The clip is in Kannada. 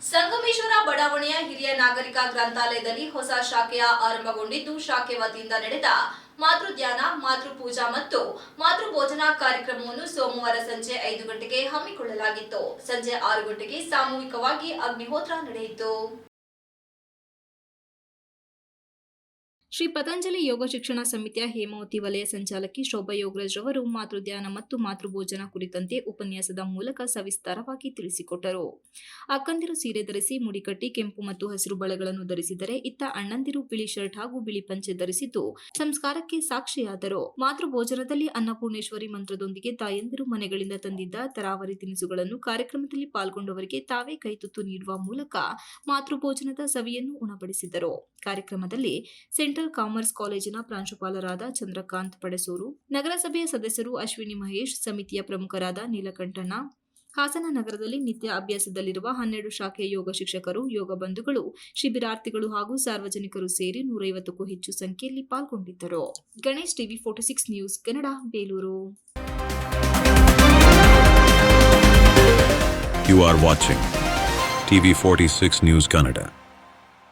ಸಂಗಮೇಶ್ವರ ಬಡಾವಣೆಯ ಹಿರಿಯ ನಾಗರಿಕ ಗ್ರಂಥಾಲಯದಲ್ಲಿ ಹೊಸ ಶಾಖೆಯ ಆರಂಭಗೊಂಡಿದ್ದು, ಶಾಖೆ ವತಿಯಿಂದ ನಡೆದ ಮಾತೃಧ್ಯಾನ, ಮಾತೃಪೂಜಾ ಮತ್ತು ಮಾತೃಭೋಜನ ಕಾರ್ಯಕ್ರಮವನ್ನು ಸೋಮವಾರ ಸಂಜೆ 5 ಗಂಟೆಗೆ ಹಮ್ಮಿಕೊಳ್ಳಲಾಗಿತ್ತು. ಸಂಜೆ 6 ಗಂಟೆಗೆ ಸಾಮೂಹಿಕವಾಗಿ ಅಗ್ನಿಹೋತ್ರ ನಡೆಯಿತು. ಶ್ರೀ ಪತಂಜಲಿ ಯೋಗ ಶಿಕ್ಷಣ ಸಮಿತಿಯ ಹೇಮಾವತಿ ವಲಯ ಸಂಚಾಲಕಿ ಶೋಭಾ ಯೋಗರಾಜ್ ರವರು ಮಾತೃಧ್ಯಾನ ಮತ್ತು ಮಾತೃಭೋಜನ ಕುರಿತಂತೆ ಉಪನ್ಯಾಸದ ಮೂಲಕ ಸವಿಸ್ತಾರವಾಗಿ ತಿಳಿಸಿಕೊಟ್ಟರು. ಅಕ್ಕಂದಿರು ಸೀರೆ ಧರಿಸಿ ಮುಡಿಕಟ್ಟಿ ಕೆಂಪು ಮತ್ತು ಹಸಿರು ಬಳೆಗಳನ್ನು ಧರಿಸಿದರೆ, ಇತ್ತ ಅಣ್ಣಂದಿರು ಬಿಳಿ ಶರ್ಟ್ ಹಾಗೂ ಬಿಳಿ ಪಂಚೆ ಧರಿಸಿದ್ದು ಸಂಸ್ಕಾರಕ್ಕೆ ಸಾಕ್ಷಿಯಾದರು. ಮಾತೃಭೋಜನದಲ್ಲಿ ಅನ್ನಪೂರ್ಣೇಶ್ವರಿ ಮಂತ್ರದೊಂದಿಗೆ ತಾಯಂದಿರು ಮನೆಗಳಿಂದ ತಂದಿದ್ದ ತರಾವರಿ ತಿನಿಸುಗಳನ್ನು ಕಾರ್ಯಕ್ರಮದಲ್ಲಿ ಪಾಲ್ಗೊಂಡವರಿಗೆ ತಾವೇ ಕೈತುತ್ತು ನೀಡುವ ಮೂಲಕ ಮಾತೃಭೋಜನದ ಸವಿಯನ್ನು ಉಣಬಡಿಸಿದರು. ಕಾರ್ಯಕ್ರಮದಲ್ಲಿ ಸೆಂಟ್ರಲ್ ಕಾಮರ್ಸ್ ಕಾಲೇಜಿನ ಪ್ರಾಂಶುಪಾಲರಾದ ಚಂದ್ರಕಾಂತ್ ಪಡೆಸೂರು, ನಗರಸಭೆಯ ಸದಸ್ಯರು ಅಶ್ವಿನಿ ಮಹೇಶ್, ಸಮಿತಿಯ ಪ್ರಮುಖರಾದ ನೀಲಕಂಠಣ್ಣ, ಹಾಸನ ನಗರದಲ್ಲಿ ನಿತ್ಯ ಅಭ್ಯಾಸದಲ್ಲಿರುವ 12 ಶಾಖೆಯ ಯೋಗ ಶಿಕ್ಷಕರು, ಯೋಗ ಬಂಧುಗಳು, ಶಿಬಿರಾರ್ಥಿಗಳು ಹಾಗೂ ಸಾರ್ವಜನಿಕರು ಸೇರಿ 150ಕ್ಕೂ ಹೆಚ್ಚು ಸಂಖ್ಯೆಯಲ್ಲಿ ಪಾಲ್ಗೊಂಡಿದ್ದರು. Ganesh, TV 46 news Kannada, Belur. You are watching TV 46 News Kannada.